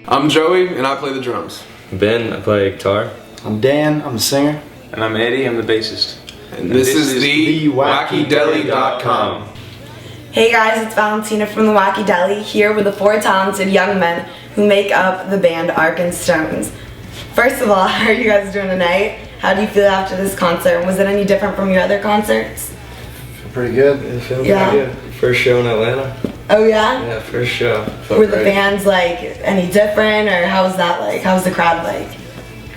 I'm Joey, and I play the drums. Ben, I play guitar. I'm Dan, I'm the singer. And I'm Eddie, I'm the bassist. And this is the WackyDelly.com. Hey guys, it's Valentina from the Wacky Delly, here with the four talented young men who make up the band Ark and Stones. First of all, how are you guys doing tonight? How do you feel after this concert? Was it any different from your other concerts? Pretty good. It feels pretty good. First show in Atlanta. Oh yeah? Yeah, first show. Were the fans like any different, or how was that like? How was the crowd like?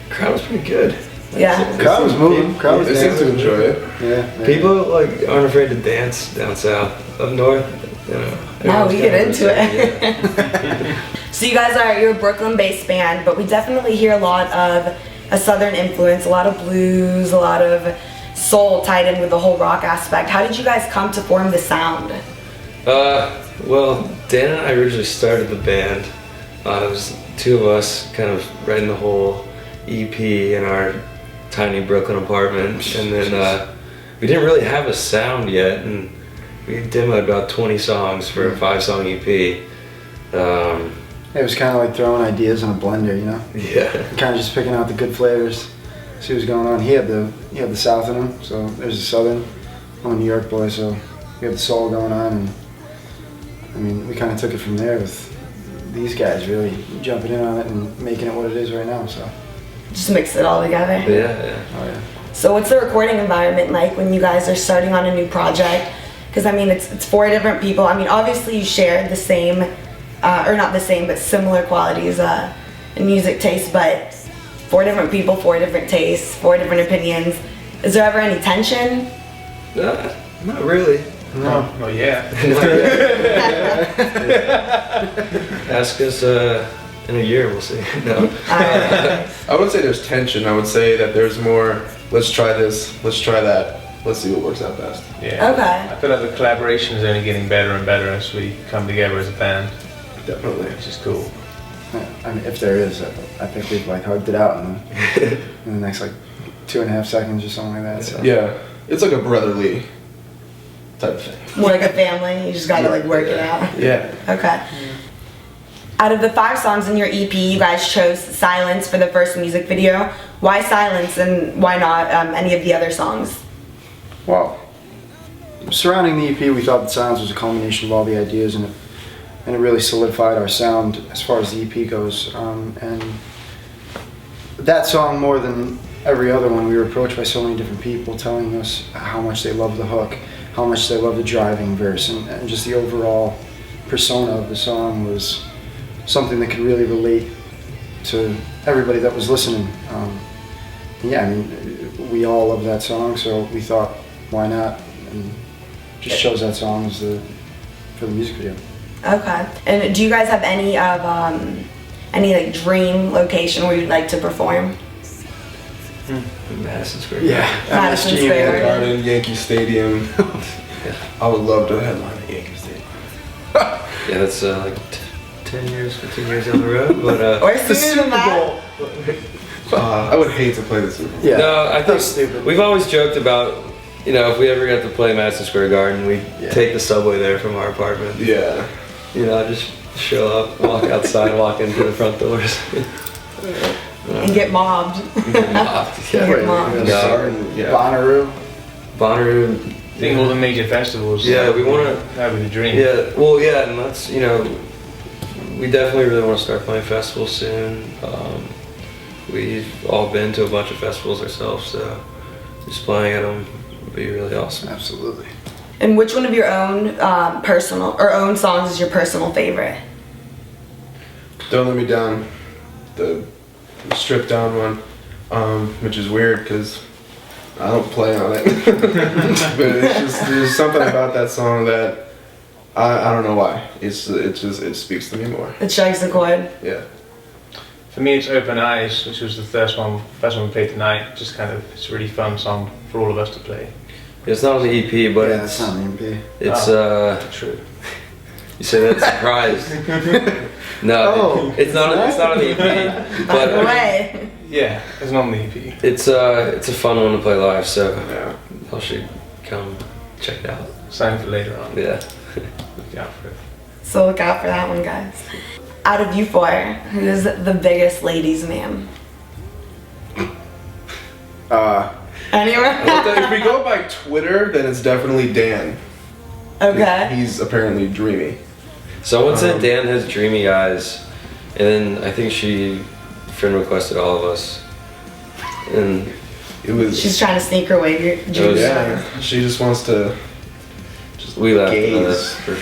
Crowd was pretty good. Yeah. Crowd was moving. Crowd was They seem to enjoy it. Yeah. People like aren't afraid to dance down south. Up north, you know. Now we get into it. Yeah. So you guys you're a Brooklyn-based band, but we definitely hear a lot of a southern influence, a lot of blues, a lot of soul tied in with the whole rock aspect. How did you guys come to form the sound? Well, Dan and I originally started the band. It was two of us kind of writing the whole EP in our tiny Brooklyn apartment, and then we didn't really have a sound yet, and we demoed about 20 songs for a 5-song EP. It was kind of like throwing ideas in a blender, you know? Yeah. Kind of just picking out the good flavors, see what's going on. He had the South in him, so there's the Southern. I'm a New York boy, so we had the soul going on, and I mean, we kind of took it from there with these guys really jumping in on it and making it what it is right now, so. Just mix it all together. Yeah. Oh yeah. So what's the recording environment like when you guys are starting on a new project? Because I mean, it's four different people. I mean, obviously you share the same, or not the same, but similar qualities in music taste, but four different people, four different tastes, four different opinions. Is there ever any tension? Not really. No. Well, yeah. Ask us in a year, we'll see. No. I wouldn't say there's tension. I would say that there's more, let's try this, let's try that, let's see what works out best. Yeah. Okay. I feel like the collaboration is only getting better and better as we come together as a band, Definitely. which is cool. I mean, if there is, I think we've like hugged it out in the next like 2.5 seconds or something like that. So. Yeah, it's like a brotherly type of thing. More like a family, you just gotta like work it out. Yeah. Okay. Out of the 5 songs in your EP, you guys chose Silence for the first music video. Why Silence, and why not any of the other songs? Well, surrounding the EP, we thought that Silence was a culmination of all the ideas, and it really solidified our sound as far as the EP goes. And that song, more than every other one, we were approached by so many different people telling us how much they love the hook, how much they love the driving verse, and just the overall persona of the song was something that could really relate to everybody that was listening. Yeah, I mean, we all love that song, so we thought, why not? And just chose that song for the music video. Okay. And do you guys have any like dream location where you'd like to perform? Madison Square. Yeah, Madison MSG, Square Garden, Yankee Stadium. I would love to headline at Yankee Stadium. Yeah, that's like 10 years, 15 years down the road, but Or sooner than that? I would hate to play the Super Bowl. Yeah, no, I think that's stupid. we've always joked about, you know, if we ever got to play Madison Square Garden, we'd take the subway there from our apartment. Yeah. You know, just show up, walk outside, walk into the front doors. And get mobbed. Get mobbed. Get Wait, mobbed. we're gonna No. start in Yeah. Bonnaroo. Bonnaroo. I think all the major festivals. Yeah, we want to. That would be the dream. Yeah, well, yeah, and that's, you know, we definitely really want to start playing festivals soon. We've all been to a bunch of festivals ourselves, so just playing at them would be really awesome. Absolutely. And which one of your own own songs is your personal favorite? Don't Let Me Down, the stripped down one, which is weird because I don't play on it. But it's just, there's something about that song that I don't know why. It speaks to me more. It strikes the chord. Yeah. For me, it's Open Eyes, which was the first one we played tonight. Just kind of, it's a really fun song for all of us to play. It's not on the EP, but Yeah, it's that's not an EP. it's True. You say that surprised. No, it's not on the EP, By the but way. Yeah, it's not on the EP. it's a fun one to play live, so Yeah. y'all should come check it out. Sign for later on. Yeah. Look out for it. So look out for that one, guys. out of you four, who's the biggest ladies' man? Anyone? Well, if we go by Twitter, then it's definitely Dan. Okay. He's apparently dreamy. Someone said Dan has dreamy eyes, and then I think she friend requested all of us, and It was. She's trying to sneak her way. Yeah, she just wants to. we laughed at gaze. this for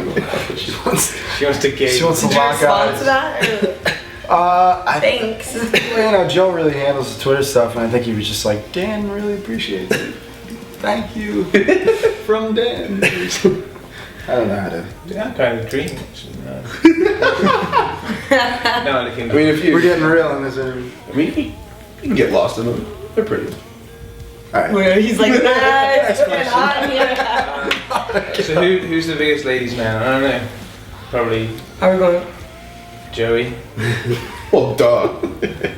a while. She wants to gaze. She wants to Did you lock respond eyes. to that? I Thanks. Well, you know, Joe really handles the Twitter stuff, and I think he was just like, Dan really appreciates it. Thank you. From Dan. I don't know how to. Yeah, I'm kind of dreaming. No, I mean, if you. We're getting real in this interview. I mean, you can get lost in them. They're pretty. Alright. Where he's like, nice, get on here. So who's the biggest ladies' man? I don't know. Probably How are we going? Joey. Well, duh. In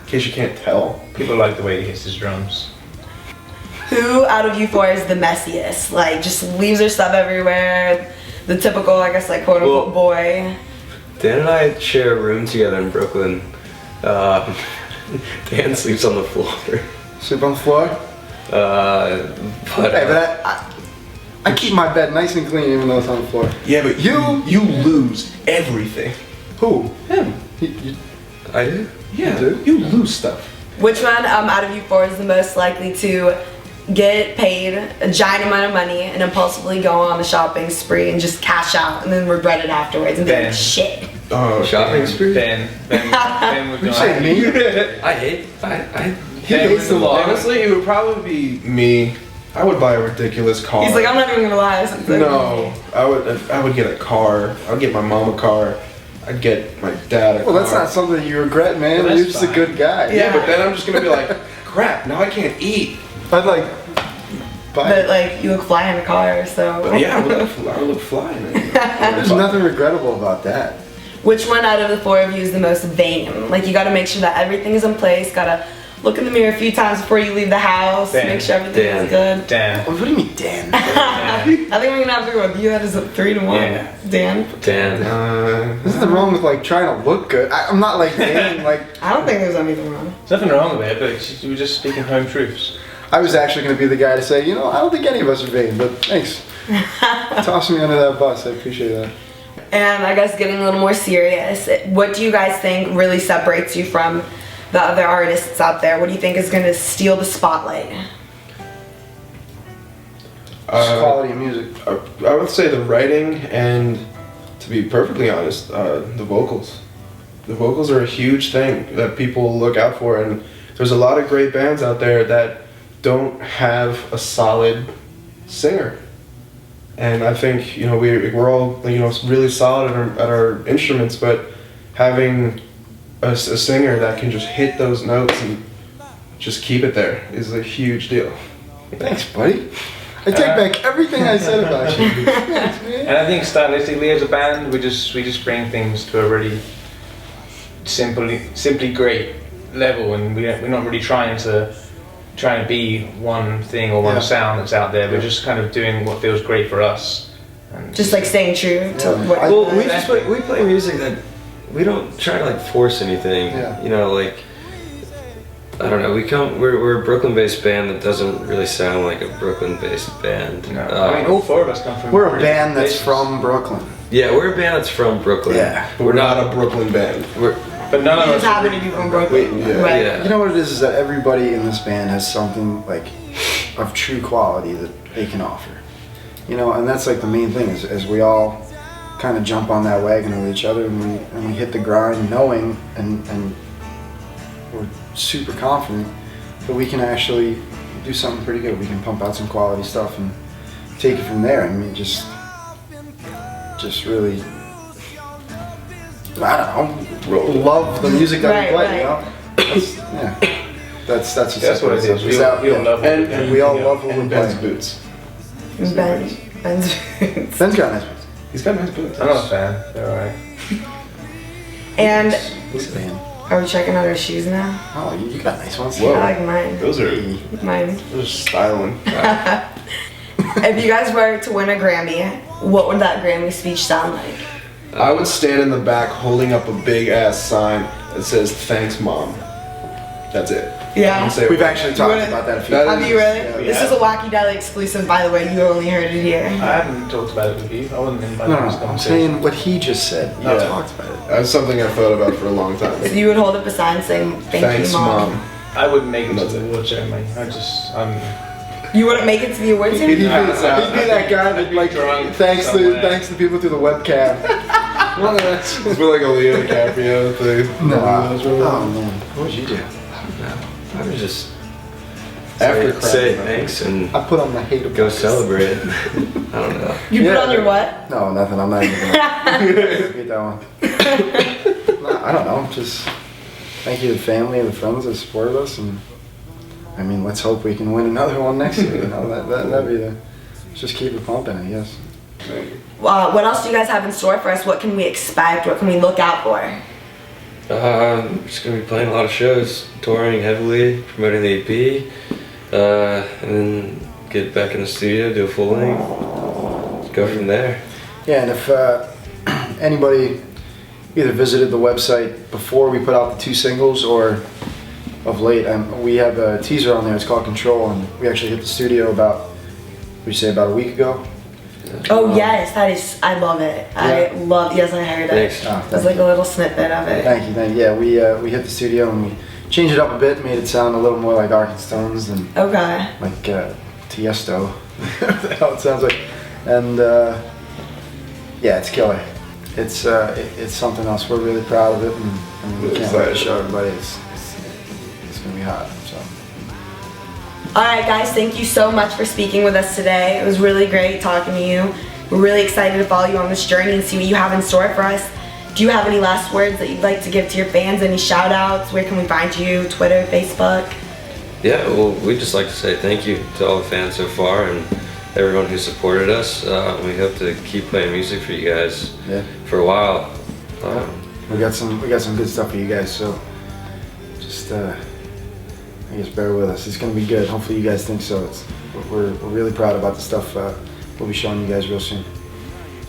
case you can't tell. People like the way he hits his drums. Who out of you four is the messiest? Like, just leaves her stuff everywhere. The typical, I guess, like, quote unquote boy. Dan and I share a room together in Brooklyn. Dan sleeps on the floor. Sleep on the floor? But Hey, but I keep my bed nice and clean even though it's on the floor. Yeah, but you lose everything. Who? Him. I do. Yeah, You do? you lose stuff. Which one out of you four is the most likely to get paid a giant amount of money and impulsively go on a shopping spree and just cash out and then regret it afterwards and be like, Ben. shit. Oh, Shopping spree? Ben would You go. say me? I hate. He hates the law. Honestly, it would probably be me. I would buy a ridiculous car. He's like, I'm not even gonna lie. So it's like, No, I would get a car. I'd get my mom a car. I'd get my dad a car. Well, that's not something you regret, man. Well, You're that's just a fine. good guy. Yeah, but then I'm just gonna be like, crap. Now I can't eat. I'd like buy But like, you look fly in a car, so. But yeah, I would look fly in it. There's nothing regrettable about that. Which one out of the four of you is the most vain? Like, you gotta make sure that everything is in place, gotta look in the mirror a few times before you leave the house, Dan. make sure everything Dan. is good. Dan. What do you mean, Dan? I think we're gonna have to go with you. That is a 3-1. Yeah. Dan. Dan. There's nothing wrong with like trying to look good. I'm not like Dan. Like I don't think there's anything wrong. There's nothing wrong with it, but you were just speaking home truths. I was actually going to be the guy to say, you know, I don't think any of us are vain, but thanks. Tossing me under that bus. I appreciate that. And I guess getting a little more serious, what do you guys think really separates you from the other artists out there? What do you think is gonna steal the spotlight? Just quality of music. I would say the writing and, to be perfectly honest, the vocals. The vocals are a huge thing that people look out for, and there's a lot of great bands out there that don't have a solid singer. And I think, you know, we're all, you know, really solid at our instruments, but having a singer that can just hit those notes and just keep it there is a huge deal. Thanks, buddy. I take back everything I said about you. Thanks, man. And I think stylistically as a band, we just bring things to a really simply great level, and we're not really trying to be one thing or one Yeah. sound that's out there. We're just kind of doing what feels great for us. And Just like staying true to Yeah. what. Well, we play music that we don't try to like force anything. Yeah. You know, like I don't know. We're a Brooklyn-based band that doesn't really sound like a Brooklyn-based band. no, I mean, all four of us come from. We're a pretty band that's places. from Brooklyn. Yeah, we're a band that's from Brooklyn. Yeah. But we're not a Brooklyn band. But none of You us. just happen to be from Brooklyn. Yeah. Right. Yeah. You know what it is that everybody in this band has something like of true quality that they can offer. You know, and that's like the main thing is as we all kind of jump on that wagon with each other and we hit the grind knowing and we're super confident that we can actually do something pretty good. We can pump out some quality stuff and take it from there. I mean, just really, I don't know, love the music that Right, we play, right. you know? That's That's what it is. We all love what we do. and we all love what we And Ben's play. boots. Ben's boots. Ben's got nice boots. He's got nice boots. I'm not a fan. They're alright. And Who's the band? are we checking out our shoes now? Oh, you got nice ones. Whoa. I like mine. Those are Mine. styling. If you guys were to win a Grammy, what would that Grammy speech sound like? I would stand in the back holding up a big ass sign that says "Thanks, Mom." That's it. Yeah. I wouldn't say a We've word. actually talked about that a few That times. Have you really? Yeah. This is a Wacky Delly exclusive, by the way. You only heard it here. I haven't talked about it with you. I wasn't invited No, to this I'm conversation. saying what he just said. Yeah. Not talked about it. That's something I've thought about for a long time. So you would hold up a sign saying, Thanks, you, Mom. Mom. I wouldn't make it to the award ceremony. You wouldn't make it to the awards He'd be, ceremony? he'd be that guy that like drunk thanks somewhere. the people through the webcam. It's been like a Leo DiCaprio thing. No. Oh man, what would you do? I would just After say crap, thanks and I put on the hate go celebrate. I don't know. You put Yeah. on your what? No, nothing. I'm not even gonna read that one. No, I don't know. Just thank you to the family and the friends that supported us, and I mean, let's hope we can win another one next year. You know, that'd be the. Let's just keep it pumping, I guess. What else do you guys have in store for us? What can we expect? What can we look out for? Just gonna be playing a lot of shows, touring heavily, promoting the EP, and then get back in the studio, do a full length, go from there. Yeah, and if anybody either visited the website before we put out the 2 singles or of late, we have a teaser on there. It's called Control, and we actually hit the studio about a week ago. Oh yes, that is. I love it. I love. Yes, I heard it. Thanks. Oh, It was like a little snippet of it. Thank you. Yeah, we hit the studio and we changed it up a bit, made it sound a little more like Arkenstones and Okay. like Tiesto. That's how it sounds like. And yeah, it's killer. It's something else. We're really proud of it, and we can't wait to show everybody. It's gonna be hot. So. All right, guys. Thank you so much for speaking with us today. It was really great talking to you. We're really excited to follow you on this journey and see what you have in store for us. Do you have any last words that you'd like to give to your fans? Any shout outs? Where can we find you? Twitter, Facebook? Yeah, well, we'd just like to say thank you to all the fans so far and everyone who supported us. We hope to keep playing music for you guys for a while. We got some good stuff for you guys. So just I guess bear with us. It's gonna be good. Hopefully you guys think so. We're really proud about the stuff we'll be showing you guys real soon.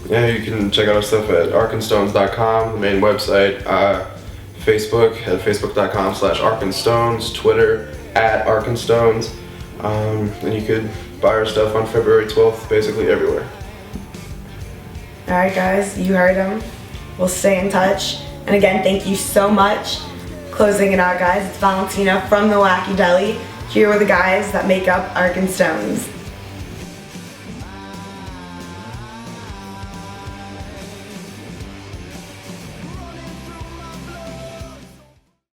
Yeah, you can check out our stuff at arkenstones.com, the main website, Facebook at facebook.com/arkenstones, Twitter @arkenstones, and you could buy our stuff on February 12th, basically everywhere. All right, guys. You heard him. We'll stay in touch. And again, thank you so much. Closing it out, guys. It's Valentina from the Wacky Delly, here with the guys that make up Arkenstones.